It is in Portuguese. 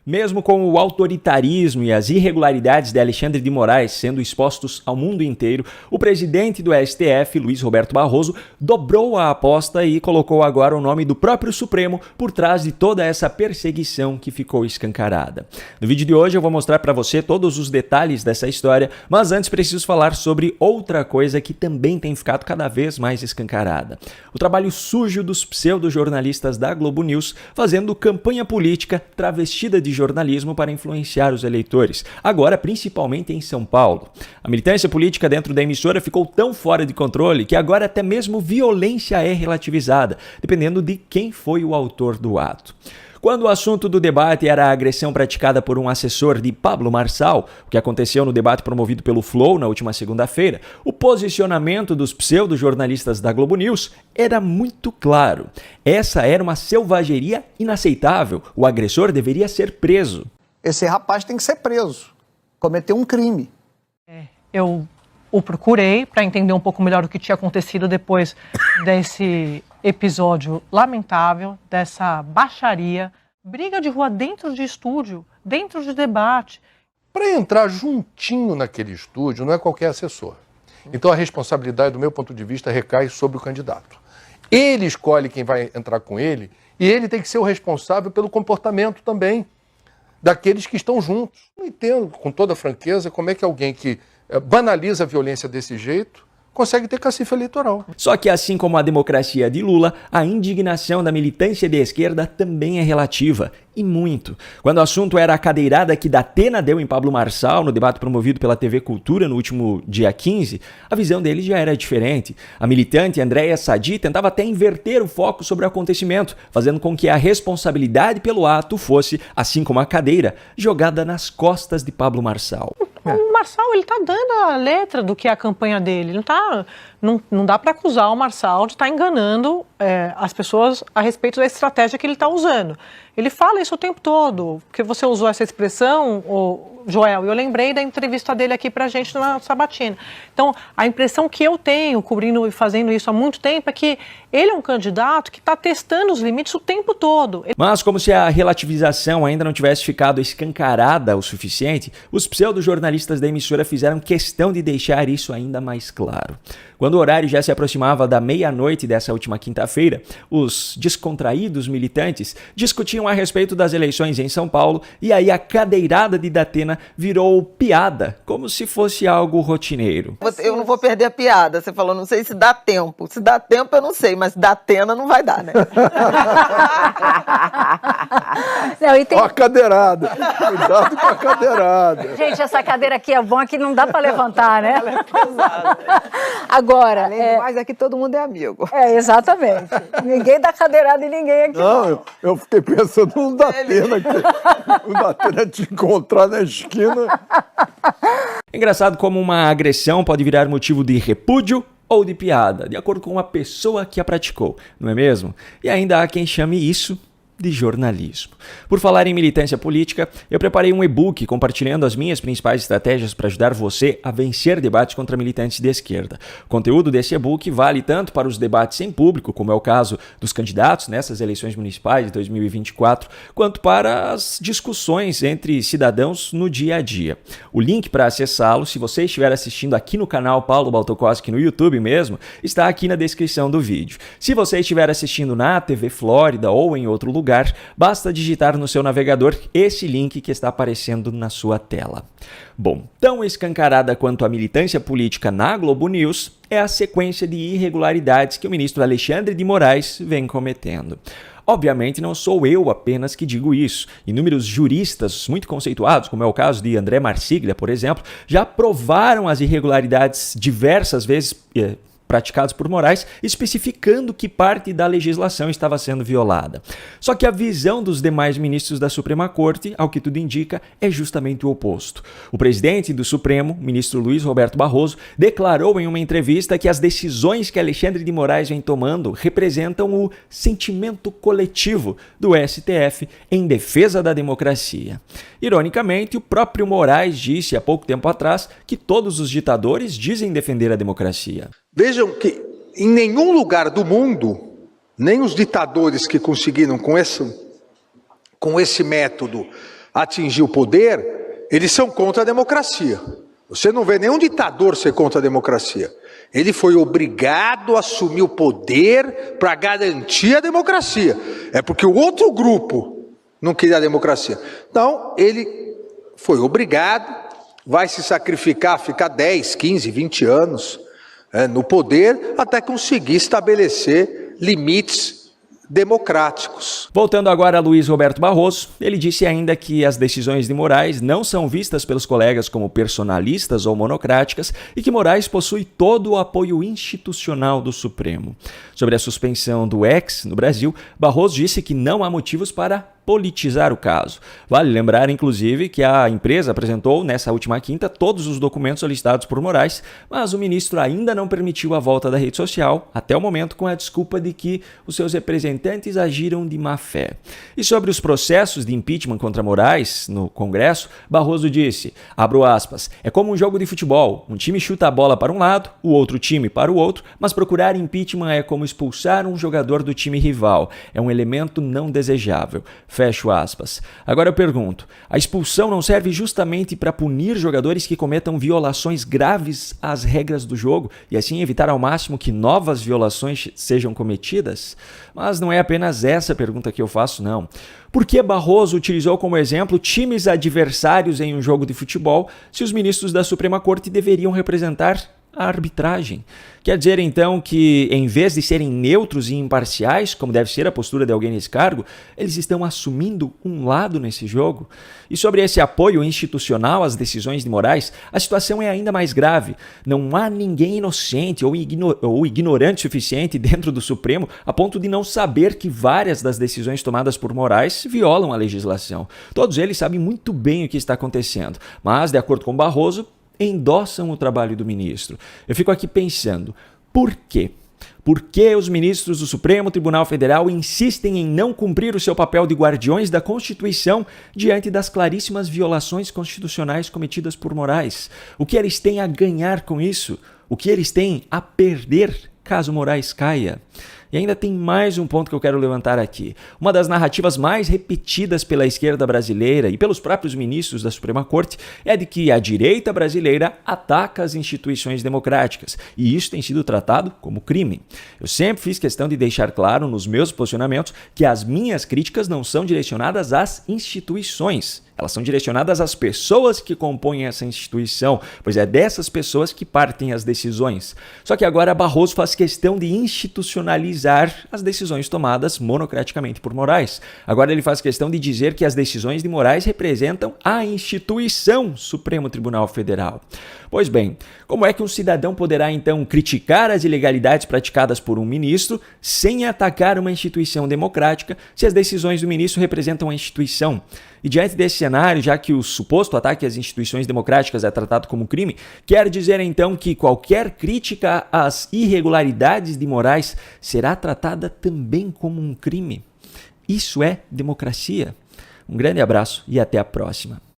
Mesmo com o autoritarismo e as irregularidades de Alexandre de Moraes sendo expostos ao mundo inteiro, o presidente do STF, Luiz Roberto Barroso, dobrou a aposta e colocou agora o nome do próprio Supremo por trás de toda essa perseguição que ficou escancarada. No vídeo de hoje eu vou mostrar para você todos os detalhes dessa história, mas antes preciso falar sobre outra coisa que também tem ficado cada vez mais escancarada. O trabalho sujo dos pseudo-jornalistas da Globo News fazendo campanha política travestida de jornalismo para influenciar os eleitores, agora principalmente em São Paulo. A militância política dentro da emissora ficou tão fora de controle que agora até mesmo violência é relativizada, dependendo de quem foi o autor do ato. Quando o assunto do debate era a agressão praticada por um assessor de Pablo Marçal, o que aconteceu no debate promovido pelo Flow na última segunda-feira, o posicionamento dos pseudo-jornalistas da Globo News era muito claro. Essa era uma selvageria inaceitável. O agressor deveria ser preso. Esse rapaz tem que ser preso. Cometeu um crime. Eu o procurei para entender um pouco melhor o que tinha acontecido depois desse episódio lamentável, dessa baixaria, briga de rua dentro de estúdio, dentro de debate. Para entrar juntinho naquele estúdio não é qualquer assessor. Então a responsabilidade, do meu ponto de vista, recai sobre o candidato. Ele escolhe quem vai entrar com ele e ele tem que ser o responsável pelo comportamento também daqueles que estão juntos. Não entendo, com toda franqueza, como é que alguém que banaliza a violência desse jeito consegue ter cacife eleitoral. Só que assim como a democracia de Lula, a indignação da militância de esquerda também é relativa, e muito. Quando o assunto era a cadeirada que Datena deu em Pablo Marçal no debate promovido pela TV Cultura no último dia 15, a visão deles já era diferente. A militante Andréia Sadi tentava até inverter o foco sobre o acontecimento, fazendo com que a responsabilidade pelo ato fosse, assim como a cadeira, jogada nas costas de Pablo Marçal. O Marçal, ele tá dando a letra do que é a campanha dele. Não dá para acusar o Marçal de estar enganando as pessoas a respeito da estratégia que ele está usando. Ele fala isso o tempo todo, porque você usou essa expressão, Joel, e eu lembrei da entrevista dele aqui pra gente na Sabatina. Então, a impressão que eu tenho, cobrindo e fazendo isso há muito tempo, é que ele é um candidato que está testando os limites o tempo todo. Mas como se a relativização ainda não tivesse ficado escancarada o suficiente, os pseudo-jornalistas da emissora fizeram questão de deixar isso ainda mais claro. Quando o horário já se aproximava da meia-noite dessa última quinta-feira, os descontraídos militantes discutiam a respeito das eleições em São Paulo e aí a cadeirada de Datena virou piada, como se fosse algo rotineiro. Eu não vou perder a piada. Você falou, não sei se dá tempo. Se dá tempo, eu não sei, mas Datena não vai dar, né? Ó a cadeirada. Cuidado com a cadeirada. Gente, essa cadeira aqui é bom, que não dá para levantar, né? Ela é pesada. Agora, Além do mais, aqui todo mundo é amigo. Exatamente. Ninguém dá cadeirada em ninguém aqui. Não, eu fiquei pensando no Datena, que o Datena te encontrar na esquina. É engraçado como uma agressão pode virar motivo de repúdio ou de piada, de acordo com a pessoa que a praticou, não é mesmo? E ainda há quem chame isso de jornalismo. Por falar em militância política, eu preparei um e-book compartilhando as minhas principais estratégias para ajudar você a vencer debates contra militantes de esquerda. O conteúdo desse e-book vale tanto para os debates em público, como é o caso dos candidatos nessas eleições municipais de 2024, quanto para as discussões entre cidadãos no dia a dia. O link para acessá-lo, se você estiver assistindo aqui no canal Paulo Baltokowski no YouTube mesmo, está aqui na descrição do vídeo. Se você estiver assistindo na TV Flórida ou em outro lugar, basta digitar no seu navegador esse link que está aparecendo na sua tela. Bom, tão escancarada quanto a militância política na Globo News é a sequência de irregularidades que o ministro Alexandre de Moraes vem cometendo. Obviamente não sou eu apenas que digo isso. Inúmeros juristas muito conceituados, como é o caso de André Marsiglia, por exemplo, já provaram as irregularidades diversas vezes praticados por Moraes, especificando que parte da legislação estava sendo violada. Só que a visão dos demais ministros da Suprema Corte, ao que tudo indica, é justamente o oposto. O presidente do Supremo, ministro Luiz Roberto Barroso, declarou em uma entrevista que as decisões que Alexandre de Moraes vem tomando representam o sentimento coletivo do STF em defesa da democracia. Ironicamente, o próprio Moraes disse há pouco tempo atrás que todos os ditadores dizem defender a democracia. Vejam que em nenhum lugar do mundo, nem os ditadores que conseguiram com esse método atingir o poder, eles são contra a democracia. Você não vê nenhum ditador ser contra a democracia. Ele foi obrigado a assumir o poder para garantir a democracia. É porque o outro grupo não queria a democracia. Então, ele foi obrigado, vai se sacrificar, ficar 10, 15, 20 anos no poder até conseguir estabelecer limites democráticos. Voltando agora a Luiz Roberto Barroso, ele disse ainda que as decisões de Moraes não são vistas pelos colegas como personalistas ou monocráticas e que Moraes possui todo o apoio institucional do Supremo. Sobre a suspensão do ex no Brasil, Barroso disse que não há motivos para politizar o caso. Vale lembrar, inclusive, que a empresa apresentou, nessa última quinta, todos os documentos solicitados por Moraes, mas o ministro ainda não permitiu a volta da rede social, até o momento com a desculpa de que os seus representantes agiram de má fé. E sobre os processos de impeachment contra Moraes no Congresso, Barroso disse, abro aspas, é como um jogo de futebol, um time chuta a bola para um lado, o outro time para o outro, mas procurar impeachment é como expulsar um jogador do time rival, é um elemento não desejável. Fecho aspas. Agora eu pergunto, a expulsão não serve justamente para punir jogadores que cometam violações graves às regras do jogo e assim evitar ao máximo que novas violações sejam cometidas? Mas não é apenas essa pergunta que eu faço, não. Por que Barroso utilizou como exemplo times adversários em um jogo de futebol se os ministros da Suprema Corte deveriam representar a arbitragem? Quer dizer, então, que em vez de serem neutros e imparciais, como deve ser a postura de alguém nesse cargo, eles estão assumindo um lado nesse jogo? E sobre esse apoio institucional às decisões de Moraes, a situação é ainda mais grave. Não há ninguém inocente ou ignorante suficiente dentro do Supremo a ponto de não saber que várias das decisões tomadas por Moraes violam a legislação. Todos eles sabem muito bem o que está acontecendo, mas, de acordo com Barroso, endossam o trabalho do ministro. Eu fico aqui pensando, por quê? Por que os ministros do Supremo Tribunal Federal insistem em não cumprir o seu papel de guardiões da Constituição diante das claríssimas violações constitucionais cometidas por Moraes? O que eles têm a ganhar com isso? O que eles têm a perder caso Moraes caia? E ainda tem mais um ponto que eu quero levantar aqui. Uma das narrativas mais repetidas pela esquerda brasileira e pelos próprios ministros da Suprema Corte é de que a direita brasileira ataca as instituições democráticas, e isso tem sido tratado como crime. Eu sempre fiz questão de deixar claro nos meus posicionamentos que as minhas críticas não são direcionadas às instituições. Elas são direcionadas às pessoas que compõem essa instituição, pois é dessas pessoas que partem as decisões. Só que agora Barroso faz questão de institucionalizar as decisões tomadas monocraticamente por Moraes. Agora ele faz questão de dizer que as decisões de Moraes representam a instituição Supremo Tribunal Federal. Pois bem, como é que um cidadão poderá então criticar as ilegalidades praticadas por um ministro sem atacar uma instituição democrática se as decisões do ministro representam a instituição? E diante desse cenário, já que o suposto ataque às instituições democráticas é tratado como crime, quer dizer então que qualquer crítica às irregularidades de Moraes será tratada também como um crime? Isso é democracia? Um grande abraço e até a próxima.